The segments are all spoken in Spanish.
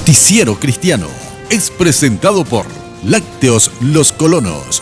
Noticiero Cristiano es presentado por Lácteos Los Colonos.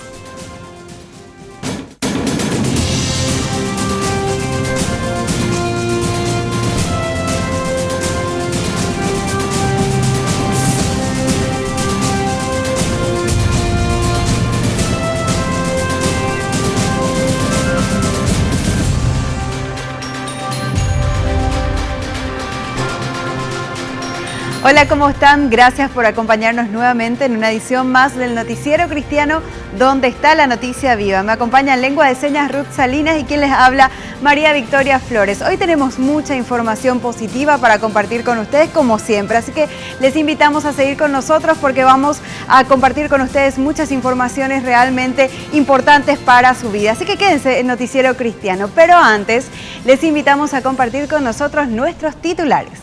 Hola, ¿cómo están? Gracias por acompañarnos nuevamente en una edición más del Noticiero Cristiano, donde está la noticia viva. Me acompaña en lengua de señas Ruth Salinas y quien les habla, María Victoria Flores. Hoy tenemos mucha información positiva para compartir con ustedes, como siempre. Así que les invitamos a seguir con nosotros porque vamos a compartir con ustedes muchas informaciones realmente importantes para su vida. Así que quédense en Noticiero Cristiano. Pero antes, les invitamos a compartir con nosotros nuestros titulares.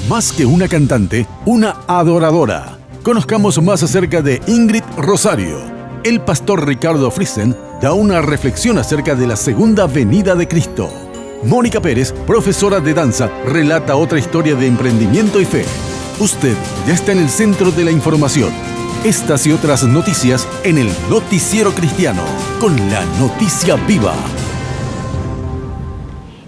Más que una cantante, una adoradora. Conozcamos más acerca de Ingrid Rosario. El pastor Ricardo Friesen da una reflexión acerca de la segunda venida de Cristo. Mónica Pérez, profesora de danza, relata otra historia de emprendimiento y fe. Usted ya está en el centro de la información. Estas y otras noticias en el Noticiero Cristiano, con la noticia viva.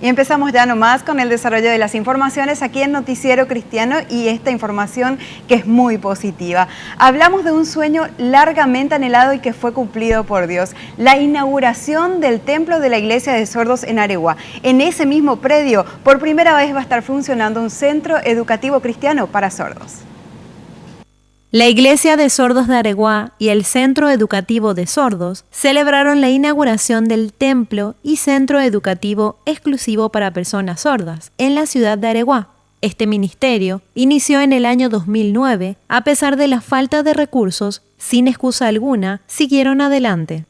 Y empezamos ya nomás con el desarrollo de las informaciones aquí en Noticiero Cristiano y esta información que es muy positiva. Hablamos de un sueño largamente anhelado y que fue cumplido por Dios. La inauguración del templo de la Iglesia de Sordos en Areguá. En ese mismo predio, por primera vez va a estar funcionando un centro educativo cristiano para sordos. La Iglesia de Sordos de Areguá y el Centro Educativo de Sordos celebraron la inauguración del templo y centro educativo exclusivo para personas sordas en la ciudad de Areguá. Este ministerio inició en el año 2009, a pesar de la falta de recursos, sin excusa alguna, siguieron adelante.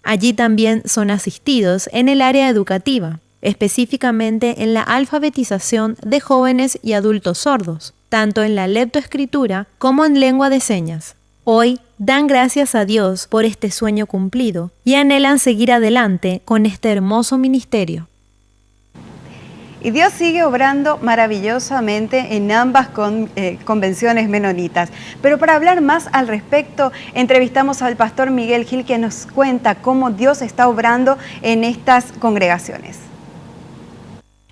Allí también son asistidos en el área educativa, específicamente en la alfabetización de jóvenes y adultos sordos, tanto en la leptoescritura como en lengua de señas. Hoy dan gracias a Dios por este sueño cumplido y anhelan seguir adelante con este hermoso ministerio. Y Dios sigue obrando maravillosamente en ambas convenciones menonitas. Pero para hablar más al respecto, entrevistamos al pastor Miguel Gil, que nos cuenta cómo Dios está obrando en estas congregaciones.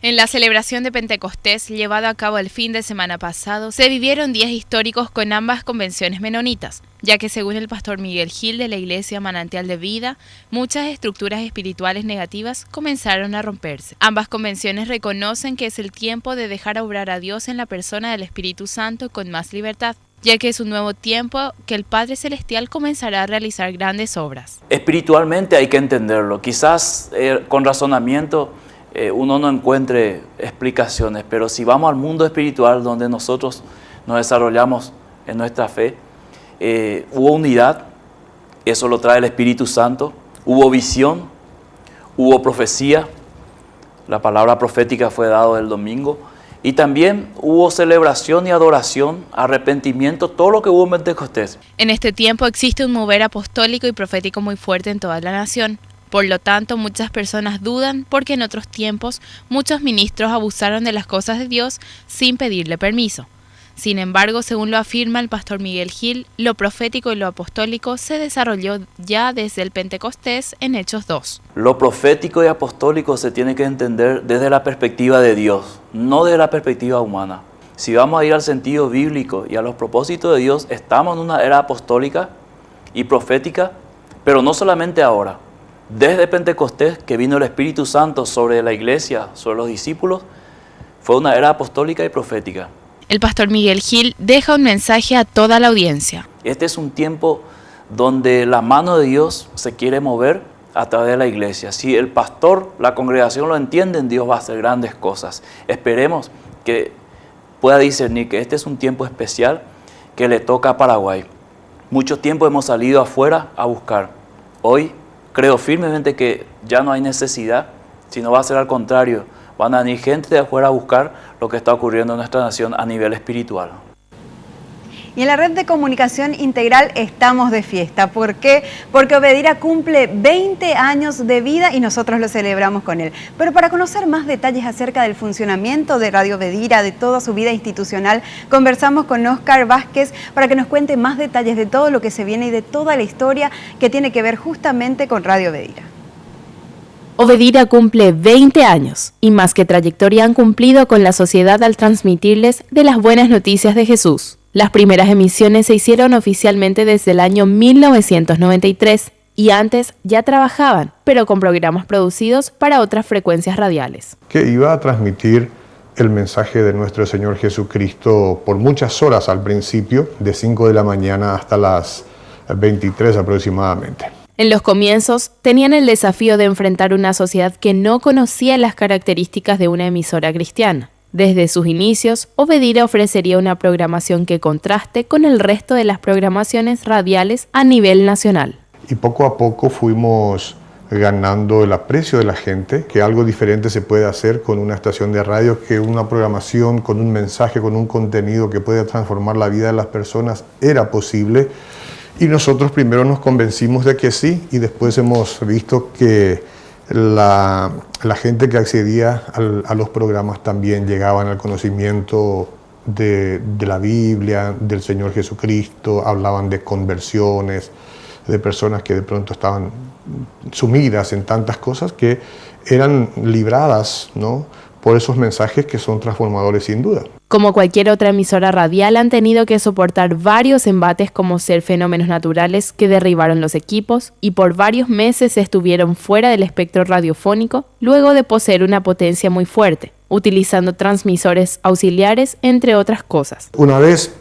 En la celebración de Pentecostés, llevada a cabo el fin de semana pasado, se vivieron días históricos con ambas convenciones menonitas, ya que según el pastor Miguel Gil de la Iglesia Manantial de Vida, muchas estructuras espirituales negativas comenzaron a romperse. Ambas convenciones reconocen que es el tiempo de dejar obrar a Dios en la persona del Espíritu Santo con más libertad, ya que es un nuevo tiempo que el Padre Celestial comenzará a realizar grandes obras. Espiritualmente hay que entenderlo, quizás con razonamiento uno no encuentre explicaciones, pero si vamos al mundo espiritual donde nosotros nos desarrollamos en nuestra fe, hubo unidad, eso lo trae el Espíritu Santo, hubo visión, hubo profecía, la palabra profética fue dada el domingo, y también hubo celebración y adoración, arrepentimiento, todo lo que hubo en Pentecostés. En este tiempo existe un mover apostólico y profético muy fuerte en toda la nación. Por lo tanto, muchas personas dudan porque en otros tiempos muchos ministros abusaron de las cosas de Dios sin pedirle permiso. Sin embargo, según lo afirma el pastor Miguel Gil, lo profético y lo apostólico se desarrolló ya desde el Pentecostés en Hechos 2. Lo profético y apostólico se tiene que entender desde la perspectiva de Dios, no desde la perspectiva humana. Si vamos a ir al sentido bíblico y a los propósitos de Dios, estamos en una era apostólica y profética, pero no solamente ahora. Desde Pentecostés, que vino el Espíritu Santo sobre la iglesia, sobre los discípulos, fue una era apostólica y profética. El pastor Miguel Gil deja un mensaje a toda la audiencia. Este es un tiempo donde la mano de Dios se quiere mover a través de la iglesia. Si el pastor, la congregación lo entienden, Dios va a hacer grandes cosas. Esperemos que pueda discernir que este es un tiempo especial que le toca a Paraguay. Mucho tiempo hemos salido afuera a buscar. Hoy creo firmemente que ya no hay necesidad, sino va a ser al contrario. Van a venir gente de afuera a buscar lo que está ocurriendo en nuestra nación a nivel espiritual. Y en la red de comunicación integral estamos de fiesta. ¿Por qué? Porque Obedira cumple 20 años de vida y nosotros lo celebramos con él. Pero para conocer más detalles acerca del funcionamiento de Radio Obedira, de toda su vida institucional, conversamos con Óscar Vázquez para que nos cuente más detalles de todo lo que se viene y de toda la historia que tiene que ver justamente con Radio Obedira. Obedira cumple 20 años y más que trayectoria han cumplido con la sociedad al transmitirles de las buenas noticias de Jesús. Las primeras emisiones se hicieron oficialmente desde el año 1993 y antes ya trabajaban, pero con programas producidos para otras frecuencias radiales. Que iba a transmitir el mensaje de nuestro Señor Jesucristo por muchas horas al principio, de 5 de la mañana hasta las 23 aproximadamente. En los comienzos tenían el desafío de enfrentar una sociedad que no conocía las características de una emisora cristiana. Desde sus inicios, Obedira ofrecería una programación que contraste con el resto de las programaciones radiales a nivel nacional. Y poco a poco fuimos ganando el aprecio de la gente, que algo diferente se puede hacer con una estación de radio, que una programación con un mensaje, con un contenido que puede transformar la vida de las personas era posible. Y nosotros primero nos convencimos de que sí, y después hemos visto que la gente que accedía a los programas también llegaban al conocimiento de la Biblia, del Señor Jesucristo, hablaban de conversiones, de personas que de pronto estaban sumidas en tantas cosas que eran libradas, ¿no?, por esos mensajes que son transformadores sin duda. Como cualquier otra emisora radial, han tenido que soportar varios embates como ser fenómenos naturales que derribaron los equipos y por varios meses estuvieron fuera del espectro radiofónico luego de poseer una potencia muy fuerte, utilizando transmisores auxiliares, entre otras cosas. Una vez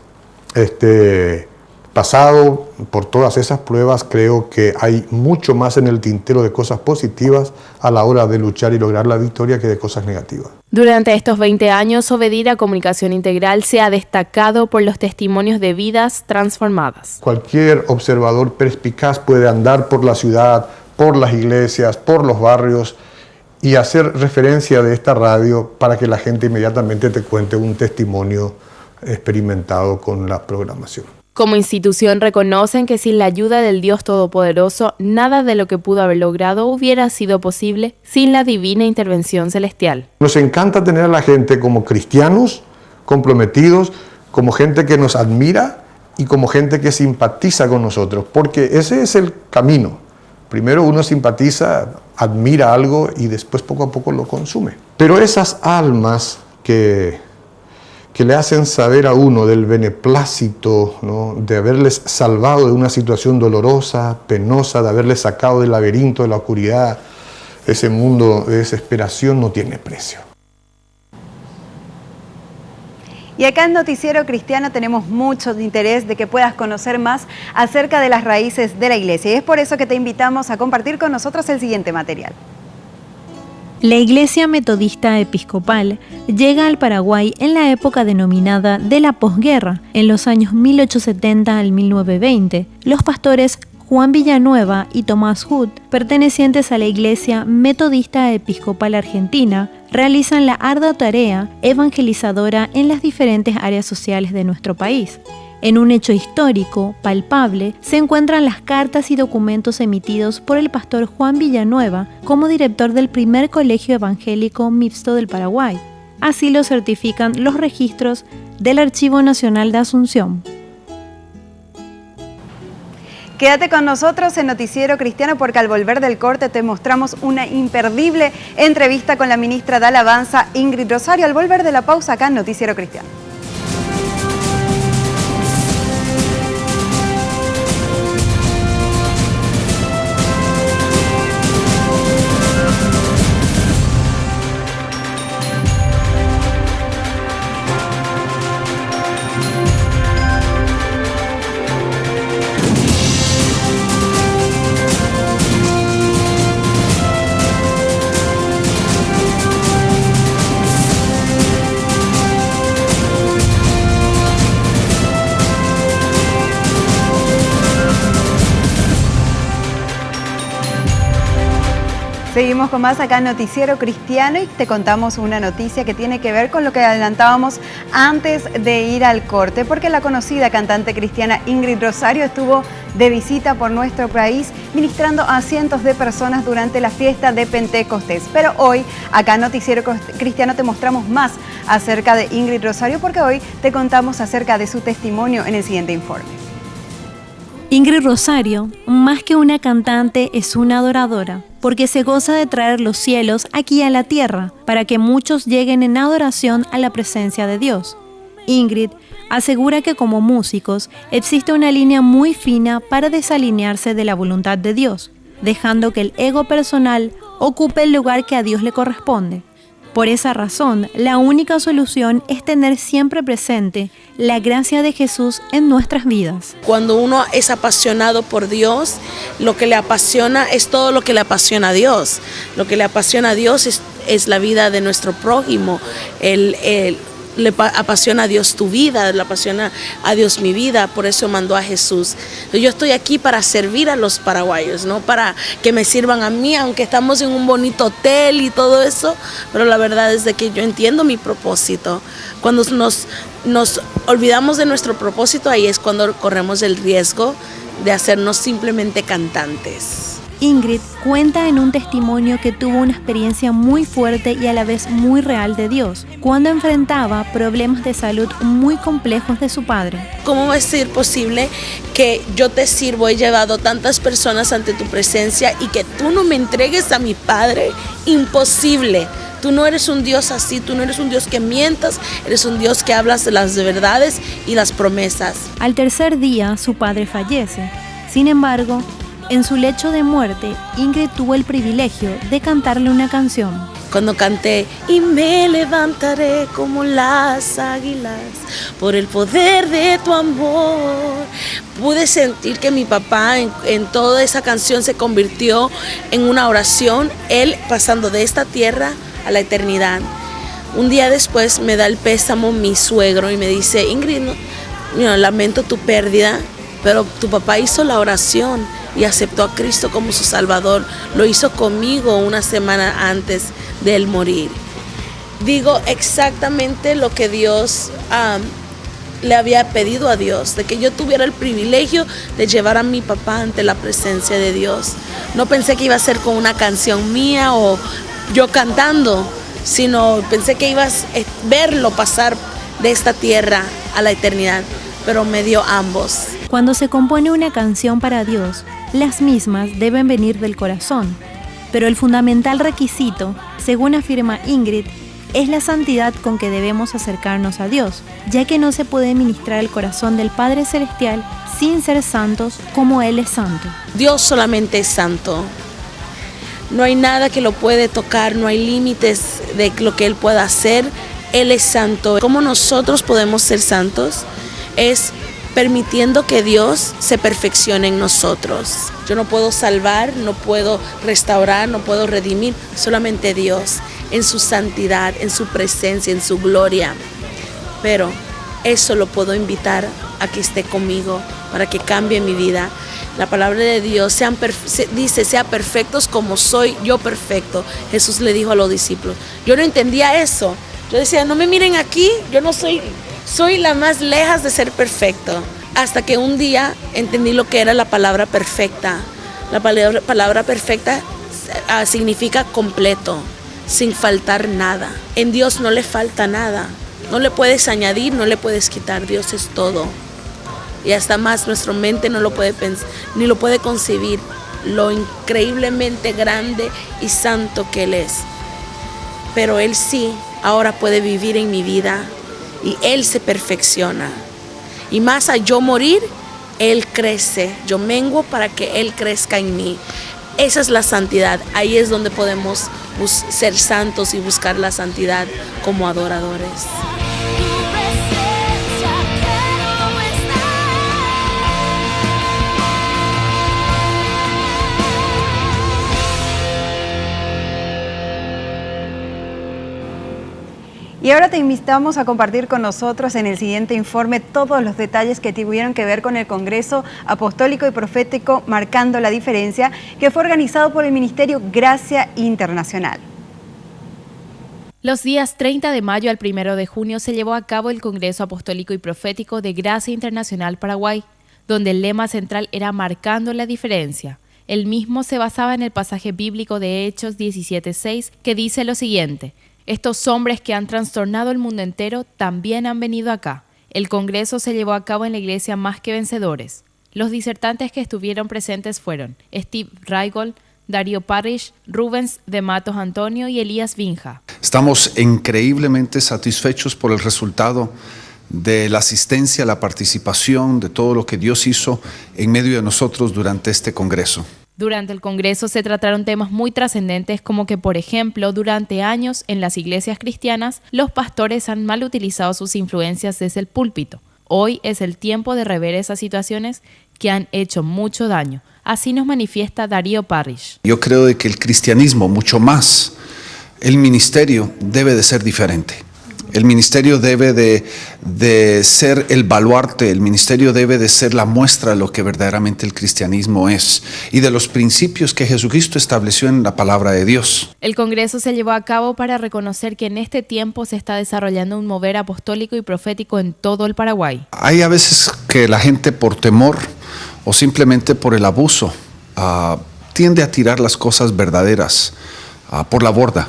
pasado por todas esas pruebas, creo que hay mucho más en el tintero de cosas positivas a la hora de luchar y lograr la victoria que de cosas negativas. Durante estos 20 años, Obedira Comunicación Integral se ha destacado por los testimonios de vidas transformadas. Cualquier observador perspicaz puede andar por la ciudad, por las iglesias, por los barrios y hacer referencia de esta radio para que la gente inmediatamente te cuente un testimonio experimentado con la programación. Como institución reconocen que sin la ayuda del Dios Todopoderoso, nada de lo que pudo haber logrado hubiera sido posible sin la divina intervención celestial. Nos encanta tener a la gente como cristianos, comprometidos, como gente que nos admira y como gente que simpatiza con nosotros, porque ese es el camino. Primero uno simpatiza, admira algo y después poco a poco lo consume. Pero esas almas que le hacen saber a uno del beneplácito, ¿no?, de haberles salvado de una situación dolorosa, penosa, de haberles sacado del laberinto de la oscuridad, ese mundo de desesperación no tiene precio. Y acá en Noticiero Cristiano tenemos mucho interés de que puedas conocer más acerca de las raíces de la Iglesia. Y es por eso que te invitamos a compartir con nosotros el siguiente material. La Iglesia Metodista Episcopal llega al Paraguay en la época denominada de la posguerra, en los años 1870 al 1920. Los pastores Juan Villanueva y Tomás Hood, pertenecientes a la Iglesia Metodista Episcopal Argentina, realizan la ardua tarea evangelizadora en las diferentes áreas sociales de nuestro país. En un hecho histórico, palpable, se encuentran las cartas y documentos emitidos por el pastor Juan Villanueva como director del primer colegio evangélico mixto del Paraguay. Así lo certifican los registros del Archivo Nacional de Asunción. Quédate con nosotros en Noticiero Cristiano porque al volver del corte te mostramos una imperdible entrevista con la ministra de Alabanza, Ingrid Rosario, al volver de la pausa acá en Noticiero Cristiano. Seguimos con más acá en Noticiero Cristiano y te contamos una noticia que tiene que ver con lo que adelantábamos antes de ir al corte, porque la conocida cantante cristiana Ingrid Rosario estuvo de visita por nuestro país ministrando a cientos de personas durante la fiesta de Pentecostés. Pero hoy acá en Noticiero Cristiano te mostramos más acerca de Ingrid Rosario, porque hoy te contamos acerca de su testimonio en el siguiente informe. Ingrid Rosario, más que una cantante, es una adoradora, porque se goza de traer los cielos aquí a la tierra, para que muchos lleguen en adoración a la presencia de Dios. Ingrid asegura que como músicos existe una línea muy fina para desalinearse de la voluntad de Dios, dejando que el ego personal ocupe el lugar que a Dios le corresponde. Por esa razón, la única solución es tener siempre presente la gracia de Jesús en nuestras vidas. Cuando uno es apasionado por Dios, lo que le apasiona es todo lo que le apasiona a Dios. Lo que le apasiona a Dios es la vida de nuestro prójimo. Le apasiona a Dios tu vida, le apasiona a Dios mi vida, por eso mandó a Jesús. Yo estoy aquí para servir a los paraguayos, no para que me sirvan a mí, aunque estamos en un bonito hotel y todo eso, pero la verdad es de que yo entiendo mi propósito. Cuando nos olvidamos de nuestro propósito, ahí es cuando corremos el riesgo de hacernos simplemente cantantes. Ingrid cuenta en un testimonio que tuvo una experiencia muy fuerte y a la vez muy real de Dios, cuando enfrentaba problemas de salud muy complejos de su padre. ¿Cómo va a ser posible que yo te sirvo, he llevado tantas personas ante tu presencia y que tú no me entregues a mi padre? Imposible. Tú no eres un Dios así, tú no eres un Dios que mientas, eres un Dios que hablas de las verdades y las promesas. Al tercer día, su padre fallece. Sin embargo, en su lecho de muerte, Ingrid tuvo el privilegio de cantarle una canción. Cuando canté, y me levantaré como las águilas por el poder de tu amor, pude sentir que mi papá en toda esa canción se convirtió en una oración, él pasando de esta tierra a la eternidad. Un día después me da el pésamo mi suegro y me dice, Ingrid, lamento tu pérdida, pero tu papá hizo la oración y aceptó a Cristo como su Salvador. Lo hizo conmigo una semana antes de él morir. Digo exactamente lo que Dios le había pedido a Dios, de que yo tuviera el privilegio de llevar a mi papá ante la presencia de Dios. No pensé que iba a ser con una canción mía o yo cantando, sino pensé que ibas a verlo pasar de esta tierra a la eternidad, pero me dio ambos. Cuando se compone una canción para Dios, las mismas deben venir del corazón, pero el fundamental requisito, según afirma Ingrid, es la santidad con que debemos acercarnos a Dios, ya que no se puede ministrar el corazón del Padre Celestial sin ser santos como Él es santo. Dios solamente es santo. No hay nada que lo puede tocar, no hay límites de lo que Él pueda hacer. Él es santo. ¿Cómo nosotros podemos ser santos? Es permitiendo que Dios se perfeccione en nosotros. Yo no puedo salvar, no puedo restaurar, no puedo redimir, solamente Dios, en su santidad, en su presencia, en su gloria. Pero eso lo puedo invitar a que esté conmigo para que cambie mi vida. La palabra de Dios dice, sea perfectos como soy yo perfecto. Jesús le dijo a los discípulos. Yo no entendía eso. Yo decía, no me miren aquí, yo no soy la más lejos de ser perfecto. Hasta que un día entendí lo que era la palabra perfecta. La palabra perfecta significa completo, sin faltar nada. En Dios no le falta nada. No le puedes añadir, no le puedes quitar. Dios es todo. Y hasta más nuestra mente no lo puede pensar, ni lo puede concebir, lo increíblemente grande y santo que Él es. Pero Él sí, ahora puede vivir en mi vida y Él se perfecciona. Y más a yo morir, Él crece. Yo menguo para que Él crezca en mí. Esa es la santidad. Ahí es donde podemos ser santos y buscar la santidad como adoradores. Y ahora te invitamos a compartir con nosotros en el siguiente informe todos los detalles que tuvieron que ver con el Congreso Apostólico y Profético Marcando la Diferencia, que fue organizado por el Ministerio Gracia Internacional. Los días 30 de mayo al 1 de junio se llevó a cabo el Congreso Apostólico y Profético de Gracia Internacional Paraguay, donde el lema central era Marcando la Diferencia. El mismo se basaba en el pasaje bíblico de Hechos 17:6, que dice lo siguiente: estos hombres que han trastornado el mundo entero también han venido acá. El congreso se llevó a cabo en la iglesia Más que Vencedores. Los disertantes que estuvieron presentes fueron Steve Reigold, Darío Parrish, Rubens de Matos Antonio y Elías Vinja. Estamos increíblemente satisfechos por el resultado de la asistencia, la participación, de todo lo que Dios hizo en medio de nosotros durante este congreso. Durante el congreso se trataron temas muy trascendentes como que, por ejemplo, durante años en las iglesias cristianas, los pastores han mal utilizado sus influencias desde el púlpito. Hoy es el tiempo de rever esas situaciones que han hecho mucho daño. Así nos manifiesta Darío Parrish. Yo creo de que el cristianismo, mucho más, el ministerio debe de ser diferente. El ministerio debe de ser el baluarte, el ministerio debe de ser la muestra de lo que verdaderamente el cristianismo es y de los principios que Jesucristo estableció en la palabra de Dios. El Congreso se llevó a cabo para reconocer que en este tiempo se está desarrollando un mover apostólico y profético en todo el Paraguay. Hay a veces que la gente por temor o simplemente por el abuso tiende a tirar las cosas verdaderas por la borda.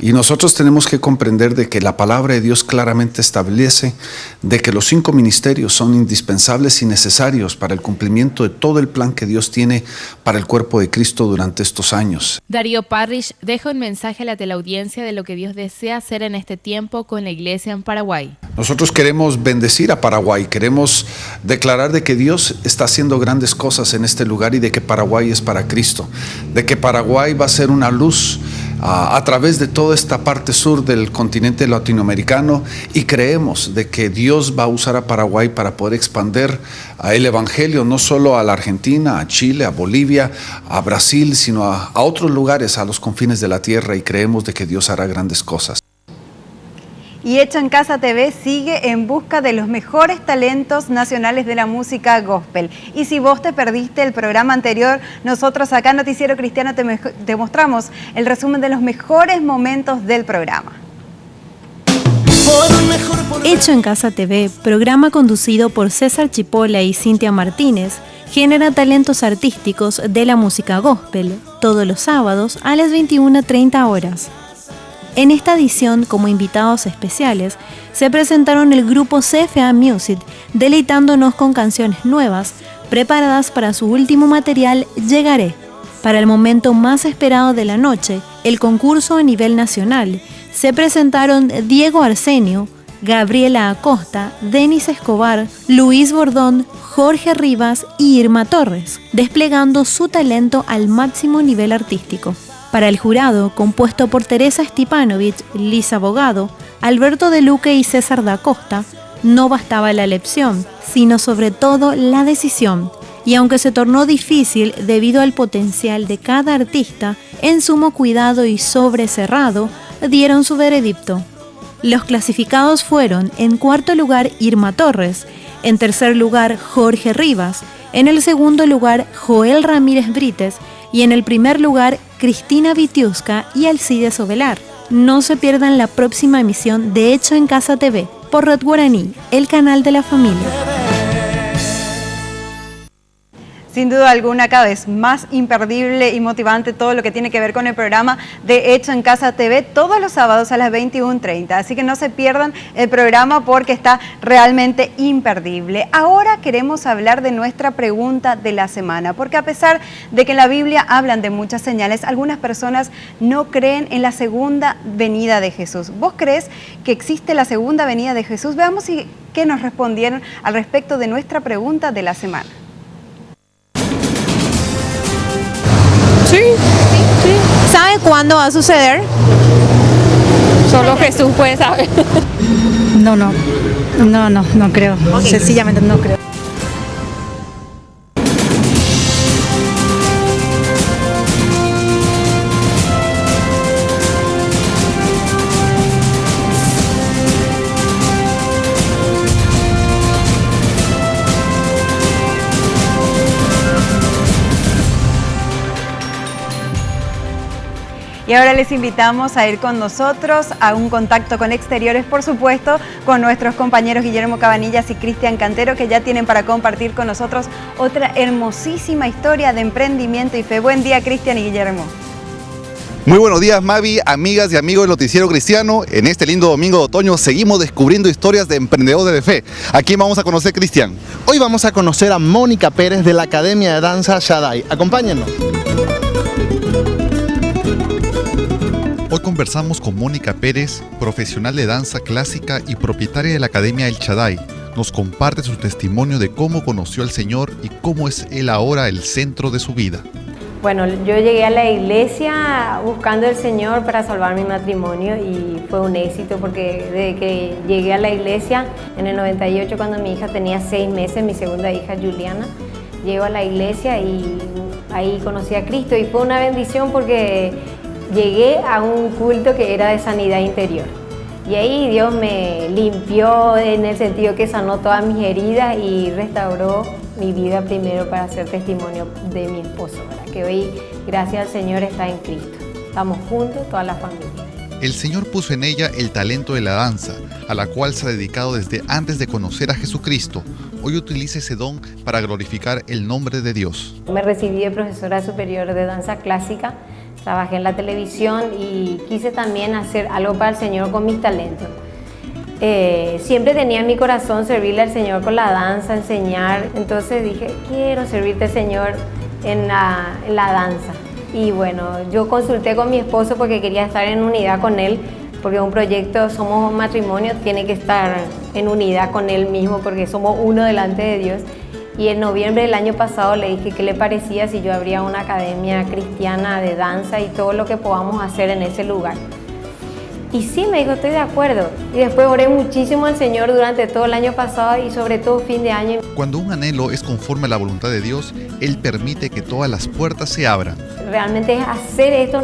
Y nosotros tenemos que comprender de que la palabra de Dios claramente establece de que los 5 ministerios son indispensables y necesarios para el cumplimiento de todo el plan que Dios tiene para el cuerpo de Cristo durante estos años. Darío Parrish deja un mensaje a la teleaudiencia de lo que Dios desea hacer en este tiempo con la iglesia en Paraguay. Nosotros queremos bendecir a Paraguay, queremos declarar de que Dios está haciendo grandes cosas en este lugar y de que Paraguay es para Cristo, de que Paraguay va a ser una luz a través de toda esta parte sur del continente latinoamericano, y creemos de que Dios va a usar a Paraguay para poder expandir el evangelio no solo a la Argentina, a Chile, a Bolivia, a Brasil, sino a otros lugares, a los confines de la tierra, y creemos de que Dios hará grandes cosas. Y Hecho en Casa TV sigue en busca de los mejores talentos nacionales de la música gospel. Y si vos te perdiste el programa anterior, nosotros acá en Noticiero Cristiano te mostramos el resumen de los mejores momentos del programa. Hecho en Casa TV, programa conducido por César Chipola y Cintia Martínez, genera talentos artísticos de la música gospel, todos los sábados a las 21:30 horas. En esta edición, como invitados especiales, se presentaron el grupo CFA Music, deleitándonos con canciones nuevas, preparadas para su último material, Llegaré. Para el momento más esperado de la noche, el concurso a nivel nacional, se presentaron Diego Arsenio, Gabriela Acosta, Denis Escobar, Luis Bordón, Jorge Rivas y Irma Torres, desplegando su talento al máximo nivel artístico. Para el jurado, compuesto por Teresa Stipanovich, Lisa Bogado, Alberto De Luque y César da Costa, no bastaba la elección, sino sobre todo la decisión. Y aunque se tornó difícil debido al potencial de cada artista, en sumo cuidado y sobrecerrado, dieron su veredicto. Los clasificados fueron: en cuarto lugar Irma Torres, en tercer lugar Jorge Rivas, en el segundo lugar Joel Ramírez Brites y en el primer lugar Cristina Vitiusca y Alcides Ovelar. No se pierdan la próxima emisión de Hecho en Casa TV por Red Guaraní, el canal de la familia. Sin duda alguna, cada vez más imperdible y motivante todo lo que tiene que ver con el programa de Hecho en Casa TV todos los sábados a las 21:30. Así que no se pierdan el programa porque está realmente imperdible. Ahora queremos hablar de nuestra pregunta de la semana, porque a pesar de que en la Biblia hablan de muchas señales, algunas personas no creen en la segunda venida de Jesús. ¿Vos crees que existe la segunda venida de Jesús? Veamos qué nos respondieron al respecto de nuestra pregunta de la semana. Sí. ¿Sabe cuándo va a suceder? Solo Jesús puede saber. No creo. Okay. Sencillamente no creo. Y ahora les invitamos a ir con nosotros a un contacto con exteriores, por supuesto, con nuestros compañeros Guillermo Cabanillas y Cristian Cantero, que ya tienen para compartir con nosotros otra hermosísima historia de emprendimiento y fe. Buen día, Cristian y Guillermo. Muy buenos días, Mavi, amigas y amigos del Noticiero Cristiano. En este lindo domingo de otoño seguimos descubriendo historias de emprendedores de fe. ¿A quién vamos a conocer, Cristian? Hoy vamos a conocer a Mónica Pérez de la Academia de Danza Shaddai. Acompáñennos. Hoy conversamos con Mónica Pérez, profesional de danza clásica y propietaria de la Academia El Shaddai. Nos comparte su testimonio de cómo conoció al Señor y cómo es Él ahora el centro de su vida. Bueno, yo llegué a la iglesia buscando al Señor para salvar mi matrimonio y fue un éxito porque desde que llegué a la iglesia en el 98, cuando mi hija tenía 6 meses, mi segunda hija Juliana, llego a la iglesia y ahí conocí a Cristo y fue una bendición porque llegué a un culto que era de sanidad interior. Y ahí Dios me limpió en el sentido que sanó todas mis heridas y restauró mi vida primero para hacer testimonio de mi esposo, ¿verdad? Que hoy, gracias al Señor, está en Cristo. Estamos juntos, toda la familia. El Señor puso en ella el talento de la danza, a la cual se ha dedicado desde antes de conocer a Jesucristo. Hoy utiliza ese don para glorificar el nombre de Dios. Me recibí de profesora superior de danza clásica, trabajé en la televisión y quise también hacer algo para el Señor con mis talentos. Siempre tenía en mi corazón servirle al Señor con la danza, enseñar. Entonces dije, quiero servirte, Señor, en la danza. Y bueno, yo consulté con mi esposo porque quería estar en unidad con él, porque un proyecto, somos un matrimonio, tiene que estar en unidad con él mismo porque somos uno delante de Dios. Y en noviembre del año pasado le dije qué le parecía si yo abría una academia cristiana de danza y todo lo que podamos hacer en ese lugar. Y sí, me dijo, estoy de acuerdo. Y después oré muchísimo al Señor durante todo el año pasado y sobre todo fin de año. Cuando un anhelo es conforme a la voluntad de Dios, Él permite que todas las puertas se abran. Realmente hacer esto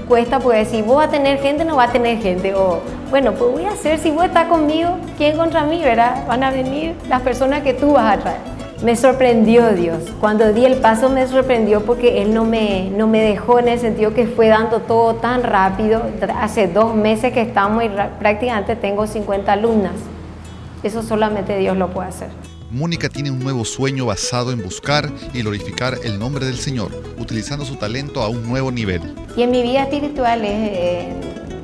cuesta porque si vos vas a tener gente, no va a tener gente. O bueno, pues voy a hacer, si vos estás conmigo, ¿quién contra mí, verdad? Van a venir las personas que tú vas a traer. Me sorprendió Dios. Cuando di el paso me sorprendió porque Él no me dejó en el sentido que fue dando todo tan rápido. Hace 2 meses que estamos y prácticamente tengo 50 alumnas. Eso solamente Dios lo puede hacer. Mónica tiene un nuevo sueño basado en buscar y glorificar el nombre del Señor, utilizando su talento a un nuevo nivel. Y en mi vida espiritual es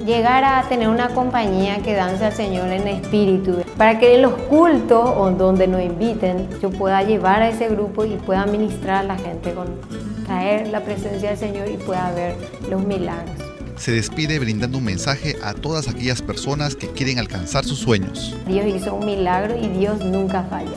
llegar a tener una compañía que dance al Señor en espíritu, para que en los cultos o donde nos inviten yo pueda llevar a ese grupo y pueda ministrar a la gente con traer la presencia del Señor y pueda ver los milagros. Se despide brindando un mensaje a todas aquellas personas que quieren alcanzar sus sueños. Dios hizo un milagro y Dios nunca falla.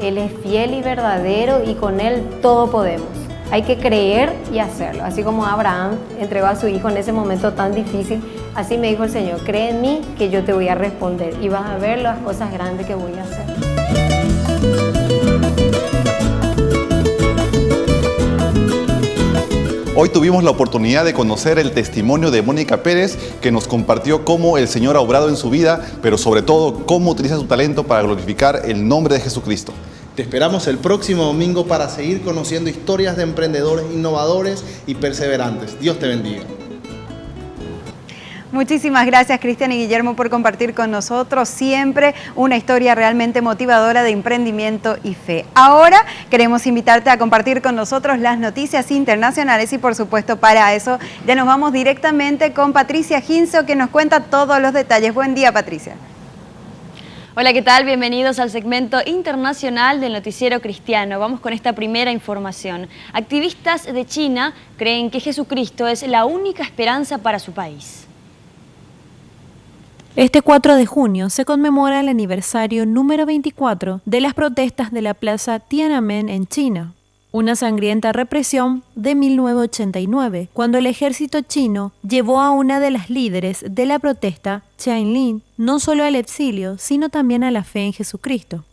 Él es fiel y verdadero y con Él todo podemos. Hay que creer y hacerlo. Así como Abraham entregó a su hijo en ese momento tan difícil, así me dijo el Señor, cree en mí que yo te voy a responder y vas a ver las cosas grandes que voy a hacer. Hoy tuvimos la oportunidad de conocer el testimonio de Mónica Pérez, que nos compartió cómo el Señor ha obrado en su vida, pero sobre todo cómo utiliza su talento para glorificar el nombre de Jesucristo. Te esperamos el próximo domingo para seguir conociendo historias de emprendedores innovadores y perseverantes. Dios te bendiga. Muchísimas gracias, Cristian y Guillermo, por compartir con nosotros siempre una historia realmente motivadora de emprendimiento y fe. Ahora queremos invitarte a compartir con nosotros las noticias internacionales y por supuesto para eso ya nos vamos directamente con Patricia Ginzo, que nos cuenta todos los detalles. Buen día, Patricia. Hola, ¿qué tal? Bienvenidos al segmento internacional del Noticiero Cristiano. Vamos con esta primera información. Activistas de China creen que Jesucristo es la única esperanza para su país. Este 4 de junio se conmemora el aniversario número 24 de las protestas de la plaza Tiananmen en China. Una sangrienta represión de 1989, cuando el ejército chino llevó a una de las líderes de la protesta, Chen Lin, no solo al exilio, sino también a la fe en Jesucristo.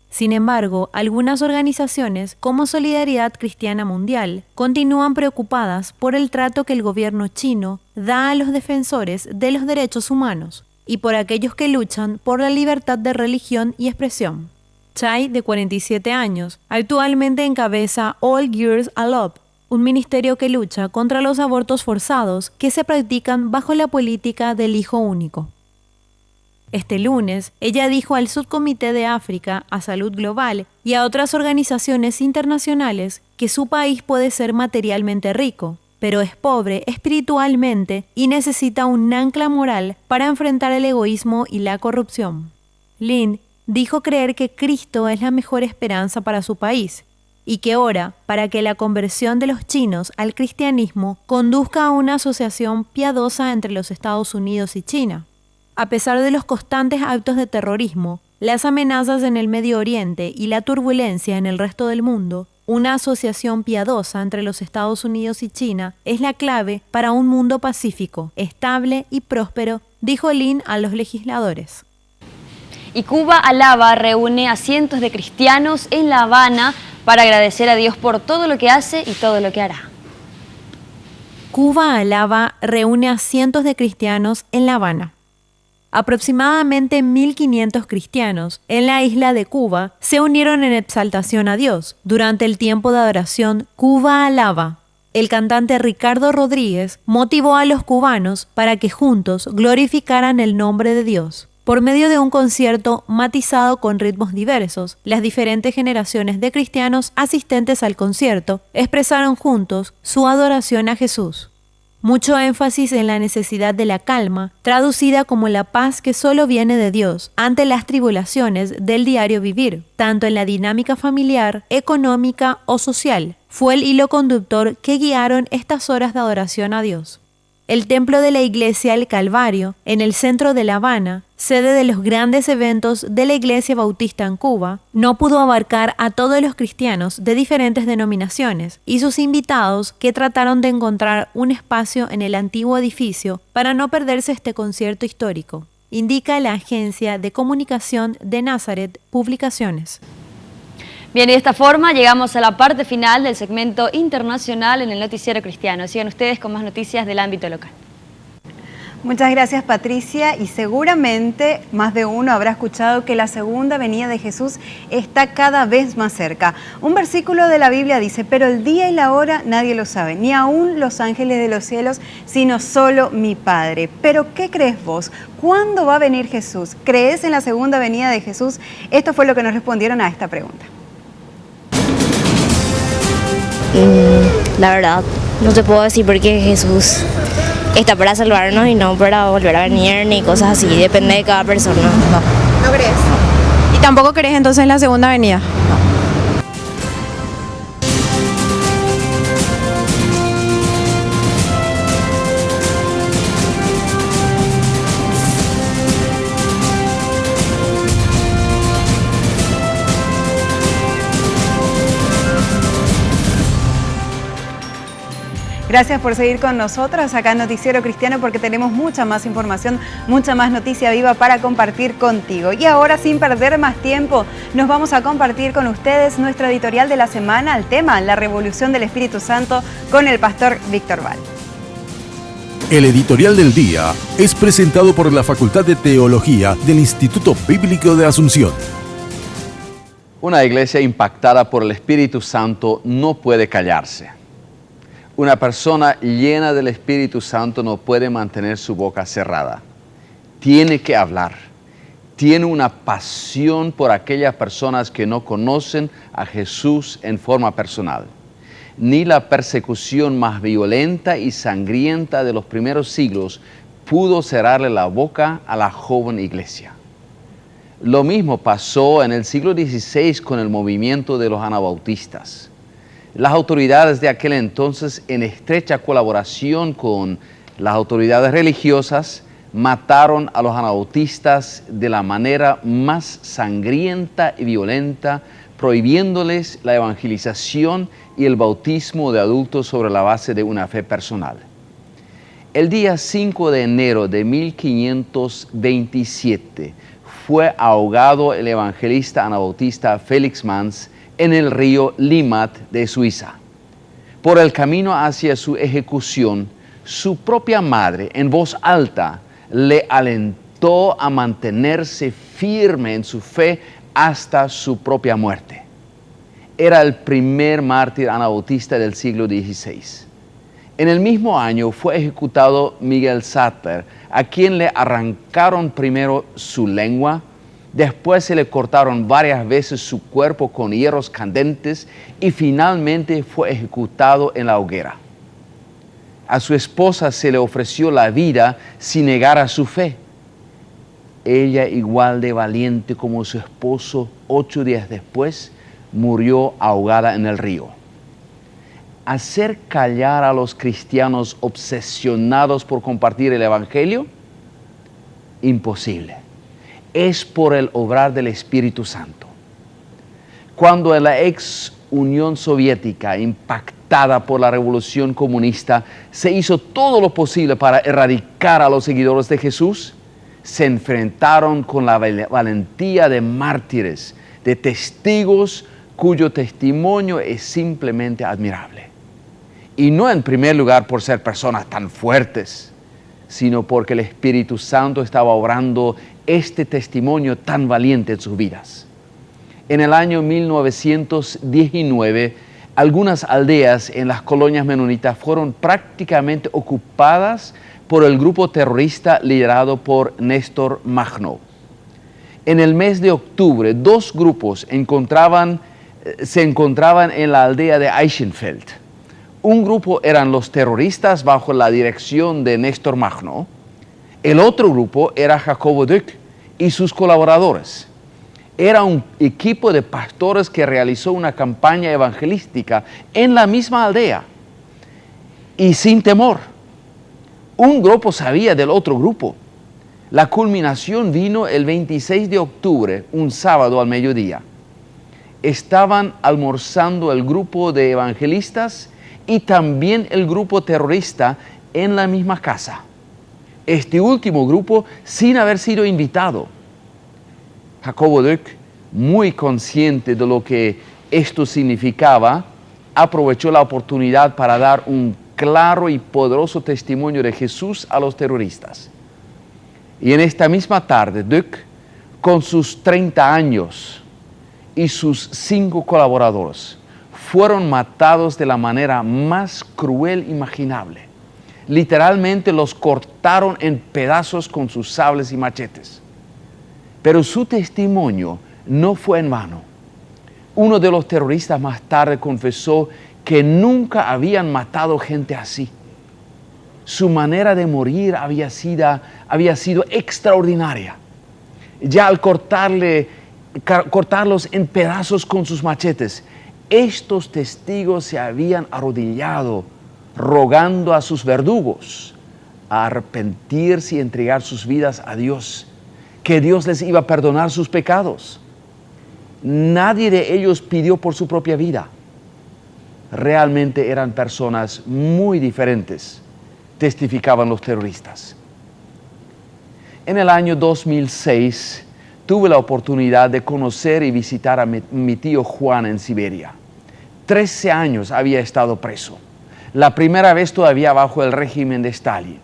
Sin embargo, algunas organizaciones, como Solidaridad Cristiana Mundial, continúan preocupadas por el trato que el gobierno chino da a los defensores de los derechos humanos y por aquellos que luchan por la libertad de religión y expresión. Chai, de 47 años, actualmente encabeza All Girls Aloft, un ministerio que lucha contra los abortos forzados que se practican bajo la política del hijo único. Este lunes, ella dijo al Subcomité de África a Salud Global y a otras organizaciones internacionales que su país puede ser materialmente rico, pero es pobre espiritualmente y necesita un ancla moral para enfrentar el egoísmo y la corrupción. Lin dijo creer que Cristo es la mejor esperanza para su país y que ora para que la conversión de los chinos al cristianismo conduzca a una asociación piadosa entre los Estados Unidos y China. A pesar de los constantes actos de terrorismo, las amenazas en el Medio Oriente y la turbulencia en el resto del mundo, una asociación piadosa entre los Estados Unidos y China es la clave para un mundo pacífico, estable y próspero, dijo Lin a los legisladores. Y Cuba Alaba reúne a cientos de cristianos en La Habana para agradecer a Dios por todo lo que hace y todo lo que hará. Cuba Alaba reúne a cientos de cristianos en La Habana. Aproximadamente 1.500 cristianos en la isla de Cuba se unieron en exaltación a Dios durante el tiempo de adoración Cuba Alaba. El cantante Ricardo Rodríguez motivó a los cubanos para que juntos glorificaran el nombre de Dios. Por medio de un concierto matizado con ritmos diversos, las diferentes generaciones de cristianos asistentes al concierto expresaron juntos su adoración a Jesús. Mucho énfasis en la necesidad de la calma, traducida como la paz que solo viene de Dios ante las tribulaciones del diario vivir, tanto en la dinámica familiar, económica o social, fue el hilo conductor que guiaron estas horas de adoración a Dios. El templo de la iglesia El Calvario, en el centro de La Habana, sede de los grandes eventos de la Iglesia Bautista en Cuba, no pudo abarcar a todos los cristianos de diferentes denominaciones y sus invitados que trataron de encontrar un espacio en el antiguo edificio para no perderse este concierto histórico, indica la agencia de comunicación de Nazaret Publicaciones. Bien, y de esta forma llegamos a la parte final del segmento internacional en el Noticiero Cristiano. Sigan ustedes con más noticias del ámbito local. Muchas gracias, Patricia, y seguramente más de uno habrá escuchado que la segunda venida de Jesús está cada vez más cerca. Un versículo de la Biblia dice: pero el día y la hora nadie lo sabe, ni aún los ángeles de los cielos, sino solo mi Padre. Pero ¿qué crees vos? ¿Cuándo va a venir Jesús? ¿Crees en la segunda venida de Jesús? Esto fue lo que nos respondieron a esta pregunta. La verdad, no te puedo decir porque Jesús está para salvarnos y no para volver a venir ni cosas así, depende de cada persona. ¿No crees? ¿Y tampoco crees entonces en la segunda venida? Gracias por seguir con nosotras acá en Noticiero Cristiano, porque tenemos mucha más información, mucha más noticia viva para compartir contigo. Y ahora, sin perder más tiempo, nos vamos a compartir con ustedes nuestro editorial de la semana, el tema La Revolución del Espíritu Santo, con el pastor Víctor Val. El editorial del día es presentado por la Facultad de Teología del Instituto Bíblico de Asunción. Una iglesia impactada por el Espíritu Santo no puede callarse. Una persona llena del Espíritu Santo no puede mantener su boca cerrada. Tiene que hablar. Tiene una pasión por aquellas personas que no conocen a Jesús en forma personal. Ni la persecución más violenta y sangrienta de los primeros siglos pudo cerrarle la boca a la joven iglesia. Lo mismo pasó en el siglo XVI con el movimiento de los anabautistas. Las autoridades de aquel entonces, en estrecha colaboración con las autoridades religiosas, mataron a los anabautistas de la manera más sangrienta y violenta, prohibiéndoles la evangelización y el bautismo de adultos sobre la base de una fe personal. El día 5 de enero de 1527 fue ahogado el evangelista anabautista Félix Manz en el río Limmat de Suiza. Por el camino hacia su ejecución, su propia madre, en voz alta, le alentó a mantenerse firme en su fe hasta su propia muerte. era el primer mártir anabautista del siglo XVI. En el mismo año fue ejecutado Miguel Sattler, a quien le arrancaron primero su lengua, después se le cortaron varias veces su cuerpo con hierros candentes y finalmente fue ejecutado en la hoguera. A su esposa se le ofreció la vida si negara su fe. Ella, igual de valiente como su esposo, 8 días después, murió ahogada en el río. Hacer callar a los cristianos obsesionados por compartir el Evangelio, imposible. Es por el obrar del Espíritu Santo. Cuando en la ex Unión Soviética, impactada por la revolución comunista, se hizo todo lo posible para erradicar a los seguidores de Jesús, se enfrentaron con la valentía de mártires, de testigos cuyo testimonio es simplemente admirable. Y no en primer lugar por ser personas tan fuertes, sino porque el Espíritu Santo estaba obrando este testimonio tan valiente en sus vidas. En el año 1919, algunas aldeas en las colonias menonitas fueron prácticamente ocupadas por el grupo terrorista liderado por Néstor Magno. En el mes de octubre, 2 grupos se encontraban en la aldea de Eichenfeld. Un grupo eran los terroristas bajo la dirección de Néstor Magno. El otro grupo era Jacobo Dück y sus colaboradores. Era un equipo de pastores que realizó una campaña evangelística en la misma aldea y sin temor. Un grupo sabía del otro grupo. La culminación vino el 26 de octubre, un sábado al mediodía. Estaban almorzando el grupo de evangelistas y también el grupo terrorista en la misma casa. Este último grupo sin haber sido invitado. Jacobo Dück, muy consciente de lo que esto significaba, aprovechó la oportunidad para dar un claro y poderoso testimonio de Jesús a los terroristas. Y en esta misma tarde, Dück, con sus 30 años y sus 5 colaboradores, fueron matados de la manera más cruel imaginable. Literalmente los cortaron en pedazos con sus sables y machetes. Pero su testimonio no fue en vano. Uno de los terroristas más tarde confesó que nunca habían matado gente así. Su manera de morir había sido extraordinaria. Ya al cortarlos en pedazos con sus machetes, estos testigos se habían arrodillado, rogando a sus verdugos a arrepentirse y entregar sus vidas a Dios, que Dios les iba a perdonar sus pecados. Nadie de ellos pidió por su propia vida. Realmente eran personas muy diferentes, testificaban los terroristas. En el año 2006 tuve la oportunidad de conocer y visitar a mi tío Juan en Siberia. 13 años había estado preso. La primera vez todavía bajo el régimen de Stalin.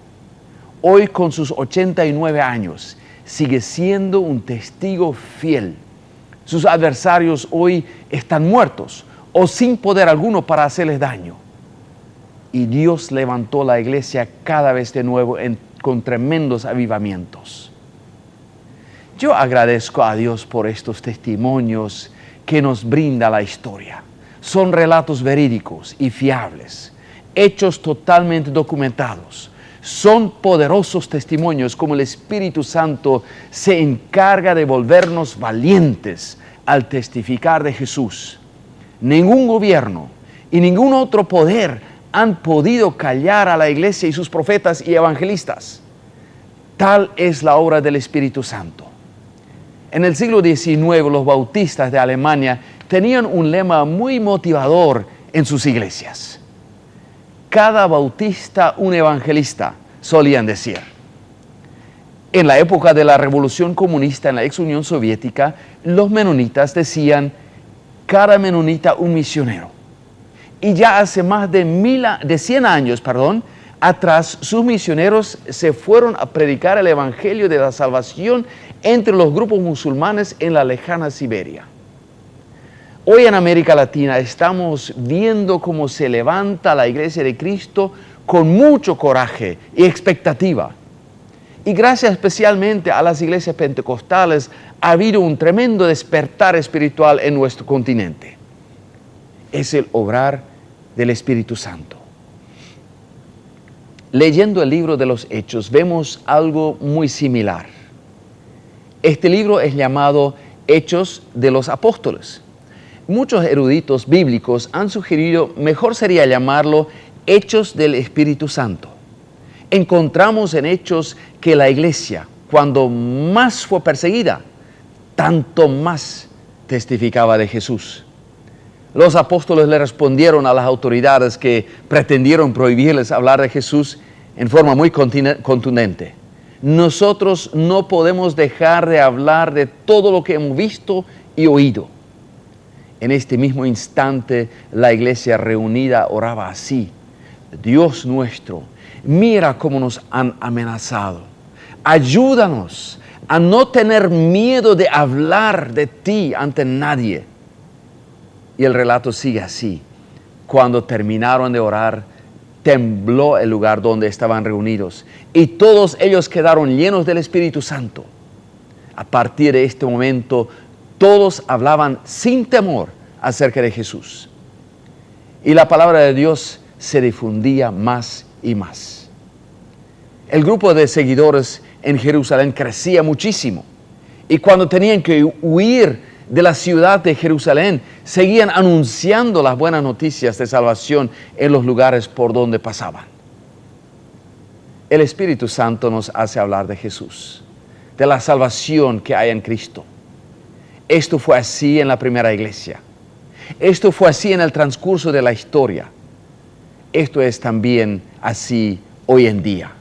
Hoy, con sus 89 años, sigue siendo un testigo fiel. Sus adversarios hoy están muertos o sin poder alguno para hacerles daño. Y Dios levantó la iglesia cada vez de nuevo con tremendos avivamientos. Yo agradezco a Dios por estos testimonios que nos brinda la historia. Son relatos verídicos y fiables, hechos totalmente documentados. Son poderosos testimonios como el Espíritu Santo se encarga de volvernos valientes al testificar de Jesús. Ningún gobierno y ningún otro poder han podido callar a la iglesia y sus profetas y evangelistas. Tal es la obra del Espíritu Santo. En el siglo XIX, los bautistas de Alemania tenían un lema muy motivador en sus iglesias. Cada bautista, un evangelista, solían decir. En la época de la Revolución Comunista en la ex Unión Soviética, los menonitas decían, cada menonita un misionero. Y ya hace más de 100 años, atrás, sus misioneros se fueron a predicar el evangelio de la salvación entre los grupos musulmanes en la lejana Siberia. Hoy en América Latina estamos viendo cómo se levanta la Iglesia de Cristo con mucho coraje y expectativa. Y gracias especialmente a las iglesias pentecostales ha habido un tremendo despertar espiritual en nuestro continente. Es el obrar del Espíritu Santo. Leyendo el libro de los Hechos vemos algo muy similar. Este libro es llamado Hechos de los Apóstoles. Muchos eruditos bíblicos han sugerido, mejor sería llamarlo Hechos del Espíritu Santo. Encontramos en Hechos que la iglesia, cuando más fue perseguida, tanto más testificaba de Jesús. Los apóstoles le respondieron a las autoridades que pretendieron prohibirles hablar de Jesús en forma muy contundente. Nosotros no podemos dejar de hablar de todo lo que hemos visto y oído. En este mismo instante, la iglesia reunida oraba así: Dios nuestro, mira cómo nos han amenazado. Ayúdanos a no tener miedo de hablar de ti ante nadie. Y el relato sigue así. Cuando terminaron de orar, tembló el lugar donde estaban reunidos y todos ellos quedaron llenos del Espíritu Santo. A partir de este momento, todos hablaban sin temor acerca de Jesús. Y la palabra de Dios se difundía más y más. El grupo de seguidores en Jerusalén crecía muchísimo. Y cuando tenían que huir de la ciudad de Jerusalén, seguían anunciando las buenas noticias de salvación en los lugares por donde pasaban. El Espíritu Santo nos hace hablar de Jesús, de la salvación que hay en Cristo. Esto fue así en la primera iglesia. Esto fue así en el transcurso de la historia. Esto es también así hoy en día.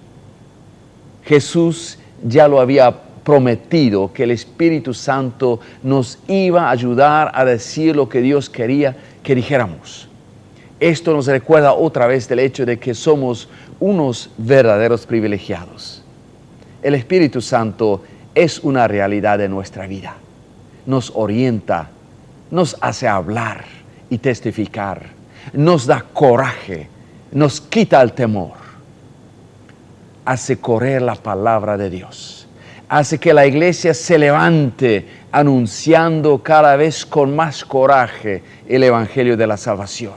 Jesús ya lo había prometido, que el Espíritu Santo nos iba a ayudar a decir lo que Dios quería que dijéramos. Esto nos recuerda otra vez del hecho de que somos unos verdaderos privilegiados. El Espíritu Santo es una realidad de nuestra vida. Nos orienta, nos hace hablar y testificar, nos da coraje, nos quita el temor, hace correr la palabra de Dios, hace que la iglesia se levante anunciando cada vez con más coraje el Evangelio de la salvación.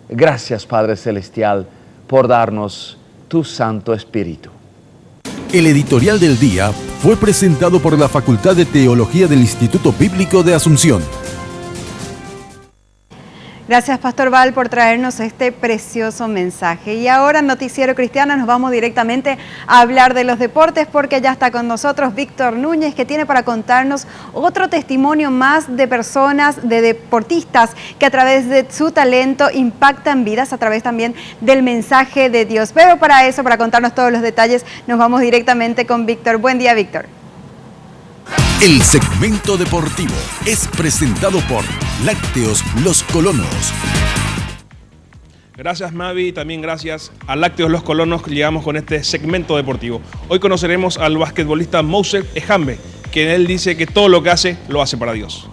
Gracias, Padre Celestial, por darnos tu Santo Espíritu. El editorial del día fue presentado por la Facultad de Teología del Instituto Bíblico de Asunción. Gracias, Pastor Val, por traernos este precioso mensaje. Y ahora en Noticiero Cristiano nos vamos directamente a hablar de los deportes, porque ya está con nosotros Víctor Núñez, que tiene para contarnos otro testimonio más de personas, de deportistas, que a través de su talento impactan vidas, a través también del mensaje de Dios. Pero para eso, para contarnos todos los detalles, nos vamos directamente con Víctor. Buen día, Víctor. El segmento deportivo es presentado por Lácteos Los Colonos. Gracias, Mavi, y también gracias a Lácteos Los Colonos que llegamos con este segmento deportivo. Hoy conoceremos al basquetbolista Moses Ejambe, que él dice que todo lo que hace, lo hace para Dios.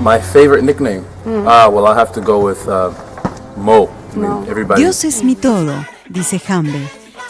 My favorite nickname? Well, I'll have to go with Mo. I mean, everybody... Dios es mi todo, dice Jambe.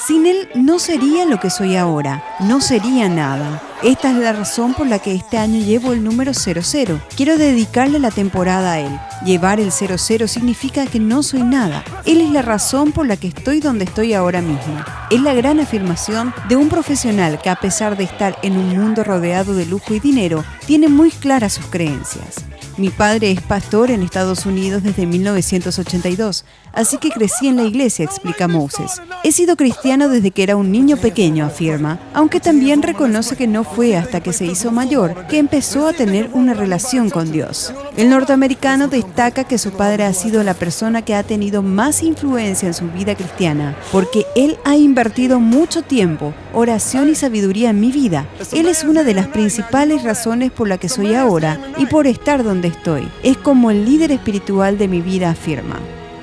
Sin Él no sería lo que soy ahora, no sería nada. Esta es la razón por la que este año llevo el número 00. Quiero dedicarle la temporada a Él. Llevar el 00 significa que no soy nada. Él es la razón por la que estoy donde estoy ahora mismo. Es la gran afirmación de un profesional que, a pesar de estar en un mundo rodeado de lujo y dinero, tiene muy claras sus creencias. Mi padre es pastor en Estados Unidos desde 1982, así que crecí en la iglesia, explica Moses. He sido cristiano desde que era un niño pequeño, afirma, aunque también reconoce que no fue hasta que se hizo mayor que empezó a tener una relación con Dios. El norteamericano destaca que su padre ha sido la persona que ha tenido más influencia en su vida cristiana, porque él ha invertido mucho tiempo, oración y sabiduría en mi vida. Él es una de las principales razones por la que soy ahora y por estar donde estoy. Es como el líder espiritual de mi vida, afirma.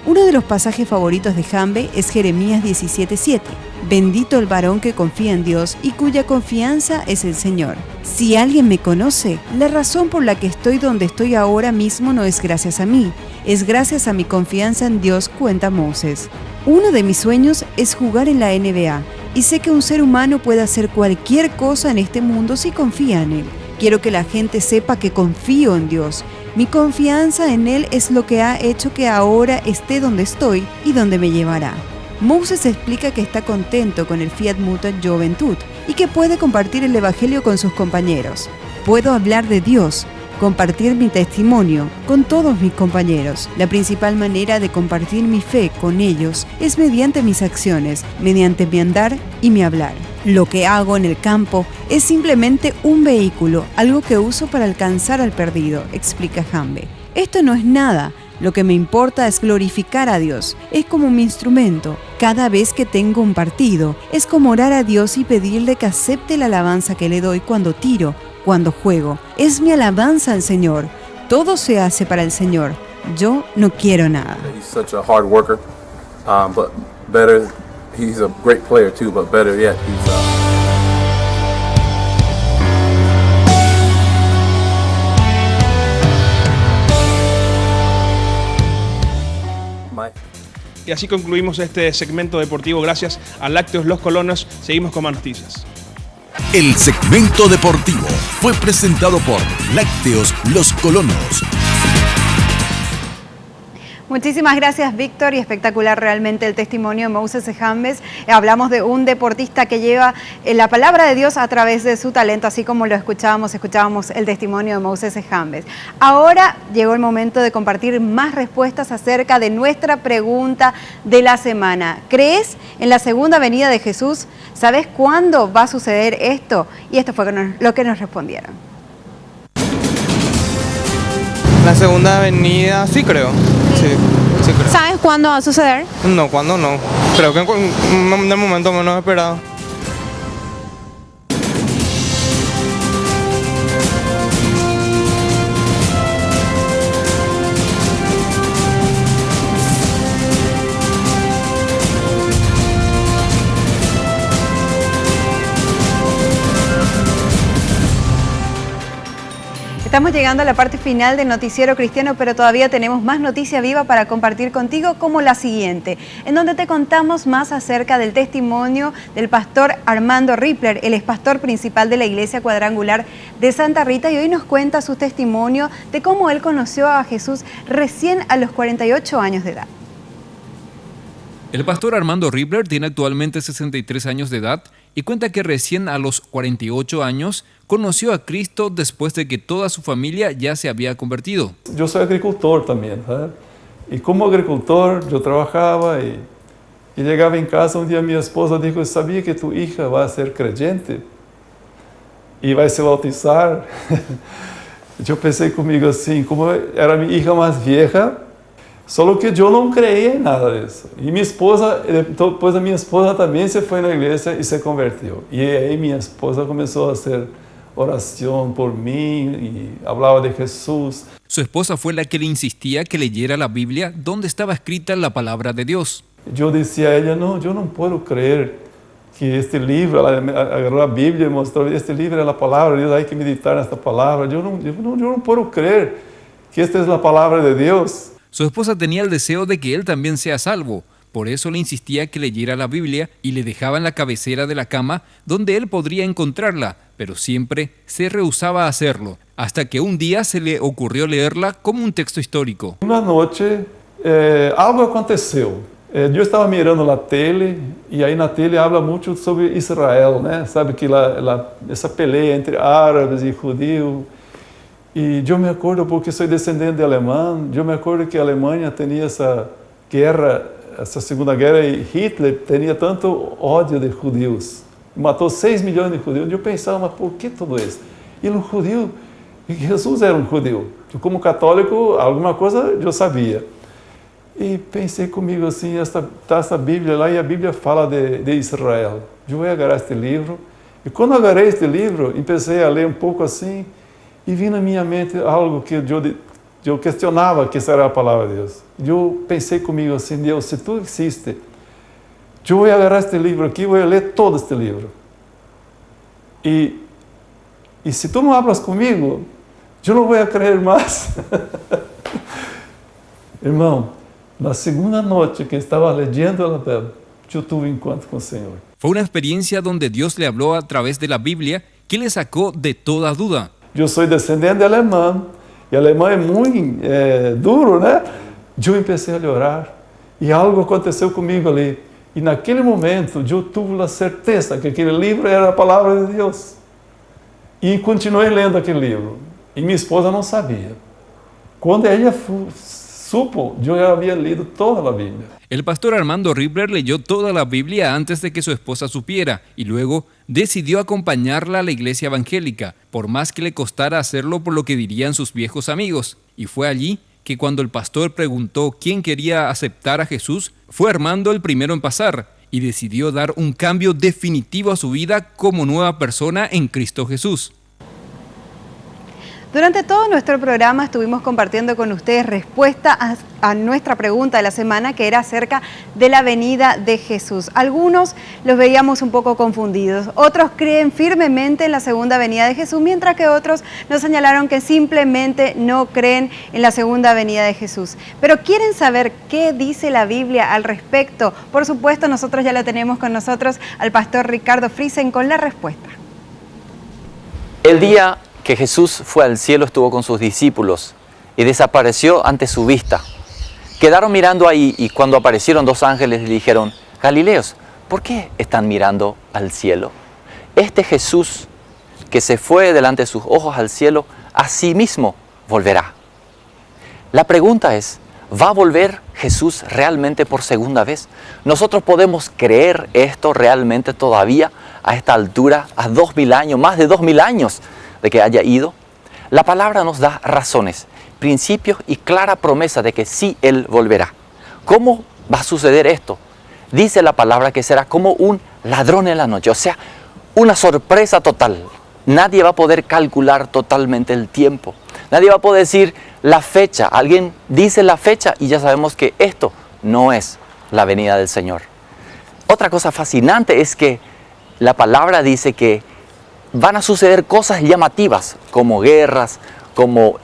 Uno de los pasajes favoritos de Hambe es Jeremías 17:7. Bendito el varón que confía en Dios y cuya confianza es el Señor. Si alguien me conoce, la razón por la que estoy donde estoy ahora mismo no es gracias a mí, es gracias a mi confianza en Dios, cuenta Moses. Uno de mis sueños es jugar en la NBA y sé que un ser humano puede hacer cualquier cosa en este mundo si confía en Él. Quiero que la gente sepa que confío en Dios. Mi confianza en Él es lo que ha hecho que ahora esté donde estoy y donde me llevará. Moses explica que está contento con el Fiat Mutuat Juventud y que puede compartir el Evangelio con sus compañeros. Puedo hablar de Dios, compartir mi testimonio con todos mis compañeros. La principal manera de compartir mi fe con ellos es mediante mis acciones, mediante mi andar y mi hablar. Lo que hago en el campo es simplemente un vehículo, algo que uso para alcanzar al perdido, explica Hambe. Esto no es nada. Lo que me importa es glorificar a Dios. Es como mi instrumento. Cada vez que tengo un partido, es como orar a Dios y pedirle que acepte la alabanza que le doy cuando tiro, cuando juego. Es mi alabanza al Señor. Todo se hace para el Señor. Yo no quiero nada. He's such a hard worker, but better, he's a great player too, but better yet, Y así concluimos este segmento deportivo. Gracias a Lácteos Los Colonos. Seguimos con más noticias. El segmento deportivo fue presentado por Lácteos Los Colonos. Muchísimas gracias, Víctor, y espectacular realmente el testimonio de Moses Ejambes. Hablamos de un deportista que lleva la palabra de Dios a través de su talento, así como lo escuchábamos el testimonio de Moses Ejambes. Ahora llegó el momento de compartir más respuestas acerca de nuestra pregunta de la semana. ¿Crees en la segunda venida de Jesús? ¿Sabes cuándo va a suceder esto? Y esto fue lo que nos respondieron. La segunda venida, sí creo. Sí creo. ¿Sabes cuándo va a suceder? No, cuándo no. Creo que en el momento menos esperado. Estamos llegando a la parte final del Noticiero Cristiano, pero todavía tenemos más noticia viva para compartir contigo, como la siguiente, en donde te contamos más acerca del testimonio del pastor Armando Rippler. Él es pastor principal de la Iglesia Cuadrangular de Santa Rita y hoy nos cuenta su testimonio de cómo él conoció a Jesús recién a los 48 años de edad. El pastor Armando Rippler tiene actualmente 63 años de edad y cuenta que recién a los 48 años conoció a Cristo después de que toda su familia ya se había convertido. Yo soy agricultor también, ¿sabes? Y como agricultor yo trabajaba y llegaba en casa, un día mi esposa dijo, ¿sabía que tu hija va a ser creyente? Y va a se bautizar. Yo pensé conmigo assim, como era mi hija más vieja, solo que yo no creía en nada de eso. Y mi esposa, después de mi esposa también se fue a la iglesia y se convirtió. Y ahí mi esposa comenzó a hacer oración por mí y hablaba de Jesús. Su esposa fue la que le insistía que leyera la Biblia donde estaba escrita la palabra de Dios. Yo decía a ella, no, yo no puedo creer que este libro, agarró la Biblia y mostró, este libro es la palabra de Dios, hay que meditar en esta palabra. Yo no puedo creer que esta es la palabra de Dios. Su esposa tenía el deseo de que él también sea salvo. Por eso le insistía que leyera la Biblia y le dejaba en la cabecera de la cama donde él podría encontrarla, pero siempre se rehusaba a hacerlo, hasta que un día se le ocurrió leerla como un texto histórico. Una noche algo aconteció. Yo estaba mirando la tele y ahí en la tele habla mucho sobre Israel, ¿no? Sabe que esa pelea entre árabes y judíos. Y yo me acuerdo, porque soy descendiente de alemán, yo me acuerdo que Alemania tenía esa guerra, essa Segunda Guerra, e Hitler tinha tanto ódio de judíos. Matou 6 milhões de judíos. Eu pensava, mas por que tudo isso? E um judeu, Jesus era um judeu. Eu, como católico, alguma coisa eu sabia. E pensei comigo assim, está essa Bíblia lá, e a Bíblia fala de Israel. Eu vou agarrar este livro. E quando eu agarrei este livro, comecei a ler um pouco assim, e vi na minha mente algo que eu eu questionava o que era a palavra de Deus. Eu pensei comigo assim, Deus, se tu existe, eu vou agarrar este livro aqui, vou ler todo este livro. E se tu não hablas comigo, eu não vou crer mais. Irmão, na segunda noite que estava leyendo a Bíblia, eu tive encontro com o Senhor. Fue una experiencia donde Dios le habló a través de la Biblia que le sacó de toda duda. Eu sou descendente de alemão, e alemão é muito duro, né? Eu comecei a orar, e algo aconteceu comigo ali. E naquele momento, eu tive a certeza que aquele livro era a palavra de Deus. E continuei lendo aquele livro. E minha esposa não sabia. Quando ela supo, eu já havia lido toda a Bíblia. El pastor Armando Ribler leyó toda la Biblia antes de que su esposa supiera y luego decidió acompañarla a la iglesia evangélica, por más que le costara hacerlo por lo que dirían sus viejos amigos. Y fue allí que cuando el pastor preguntó quién quería aceptar a Jesús, fue Armando el primero en pasar y decidió dar un cambio definitivo a su vida como nueva persona en Cristo Jesús. Durante todo nuestro programa estuvimos compartiendo con ustedes respuesta a nuestra pregunta de la semana, que era acerca de la venida de Jesús. Algunos los veíamos un poco confundidos, otros creen firmemente en la segunda venida de Jesús, mientras que otros nos señalaron que simplemente no creen en la segunda venida de Jesús. Pero ¿quieren saber qué dice la Biblia al respecto? Por supuesto, nosotros ya lo tenemos con nosotros al pastor Ricardo Friesen con la respuesta. El día que Jesús fue al cielo, estuvo con sus discípulos y desapareció ante su vista. Quedaron mirando ahí y cuando aparecieron dos ángeles le dijeron: Galileos, ¿por qué están mirando al cielo? Este Jesús que se fue delante de sus ojos al cielo, a sí mismo volverá. La pregunta es, ¿va a volver Jesús realmente por segunda vez? ¿Nosotros podemos creer esto realmente todavía a esta altura, a 2000 años, más de 2000 años de que haya ido? La palabra nos da razones, principios y clara promesa de que sí Él volverá. ¿Cómo va a suceder esto? Dice la palabra que será como un ladrón en la noche, o sea, una sorpresa total. Nadie va a poder calcular totalmente el tiempo. Nadie va a poder decir la fecha. Alguien dice la fecha y ya sabemos que esto no es la venida del Señor. Otra cosa fascinante es que la palabra dice que van a suceder cosas llamativas, como guerras, como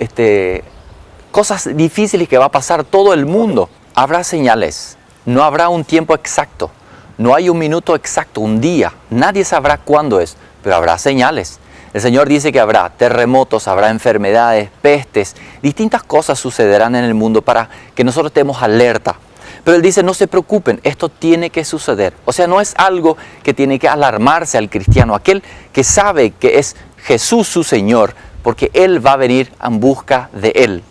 cosas difíciles que va a pasar todo el mundo. Habrá señales, no habrá un tiempo exacto, no hay un minuto exacto, un día. Nadie sabrá cuándo es, pero habrá señales. El Señor dice que habrá terremotos, habrá enfermedades, pestes, distintas cosas sucederán en el mundo para que nosotros estemos alerta. Pero Él dice, no se preocupen, esto tiene que suceder. O sea, no es algo que tiene que alarmarse al cristiano, aquel que sabe que es Jesús su Señor, porque Él va a venir en busca de Él.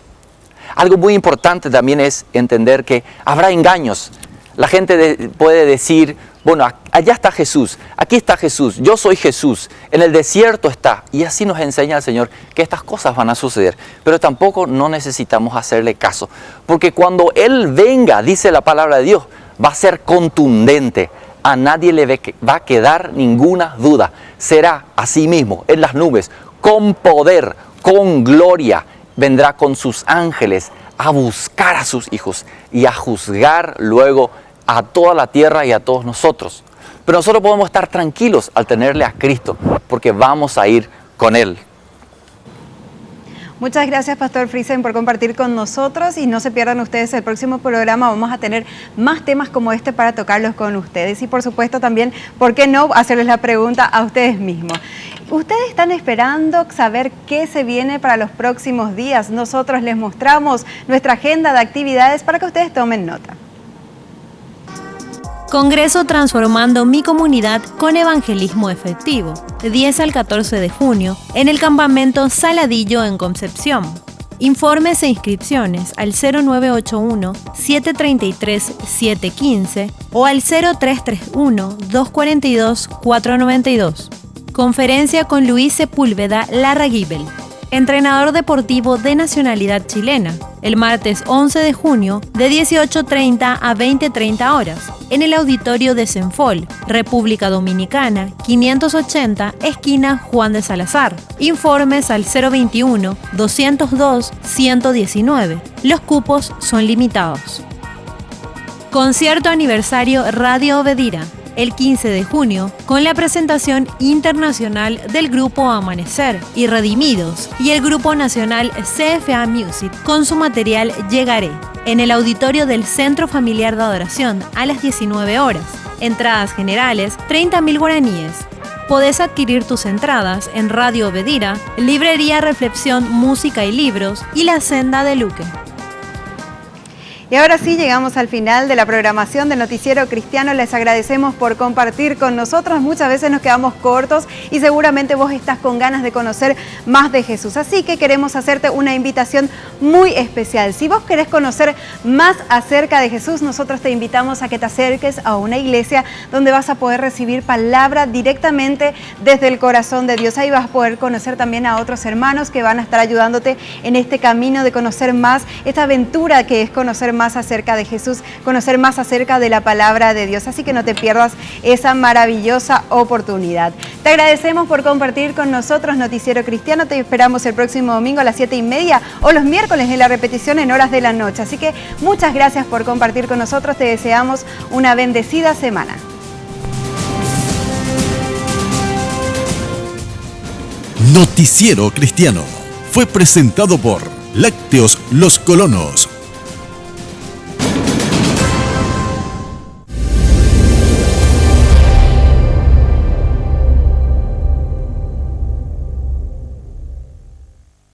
Algo muy importante también es entender que habrá engaños. La gente puede decir, bueno, allá está Jesús, aquí está Jesús, yo soy Jesús, en el desierto está. Y así nos enseña el Señor que estas cosas van a suceder. Pero tampoco no necesitamos hacerle caso, porque cuando Él venga, dice la palabra de Dios, va a ser contundente. A nadie le va a quedar ninguna duda. Será así mismo, en las nubes, con poder, con gloria. Vendrá con sus ángeles a buscar a sus hijos y a juzgar luego a toda la tierra y a todos nosotros. Pero nosotros podemos estar tranquilos al tenerle a Cristo, porque vamos a ir con Él. Muchas gracias, Pastor Friesen, por compartir con nosotros, y no se pierdan ustedes el próximo programa. Vamos a tener más temas como este para tocarlos con ustedes y, por supuesto, también, ¿por qué no hacerles la pregunta a ustedes mismos? Ustedes están esperando saber qué se viene para los próximos días. Nosotros les mostramos nuestra agenda de actividades para que ustedes tomen nota. Congreso Transformando mi Comunidad con Evangelismo Efectivo, de 10 al 14 de junio, en el campamento Saladillo en Concepción. Informes e inscripciones al 0981-733-715 o al 0331-242-492. Conferencia con Luis Sepúlveda Larraguibel, entrenador deportivo de nacionalidad chilena. el martes 11 de junio de 18:30 a 20:30 horas, en el auditorio de Senfol, República Dominicana, 580, esquina Juan de Salazar. Informes al 021-202-119. Los cupos son limitados. Concierto aniversario Radio Obedira, el 15 de junio, con la presentación internacional del Grupo Amanecer y Redimidos y el Grupo Nacional CFA Music con su material Llegaré, en el auditorio del Centro Familiar de Adoración a las 19 horas. Entradas generales, 30.000 guaraníes. Podés adquirir tus entradas en Radio Obedira, Librería Reflexión, Música y Libros y La Senda de Luque. Y ahora sí llegamos al final de la programación del Noticiero Cristiano. Les agradecemos por compartir con nosotros. Muchas veces nos quedamos cortos y seguramente vos estás con ganas de conocer más de Jesús. Así que queremos hacerte una invitación muy especial. Si vos querés conocer más acerca de Jesús, nosotros te invitamos a que te acerques a una iglesia donde vas a poder recibir palabra directamente desde el corazón de Dios. Ahí vas a poder conocer también a otros hermanos que van a estar ayudándote en este camino de conocer más, esta aventura que es conocer más acerca de Jesús, conocer más acerca de la palabra de Dios. Así que no te pierdas esa maravillosa oportunidad. Te agradecemos por compartir con nosotros Noticiero Cristiano. Te esperamos el próximo domingo a las 7:30 o los miércoles en la repetición en horas de la noche. Así que muchas gracias por compartir con nosotros. Te deseamos una bendecida semana. Noticiero Cristiano fue presentado por Lácteos Los Colonos.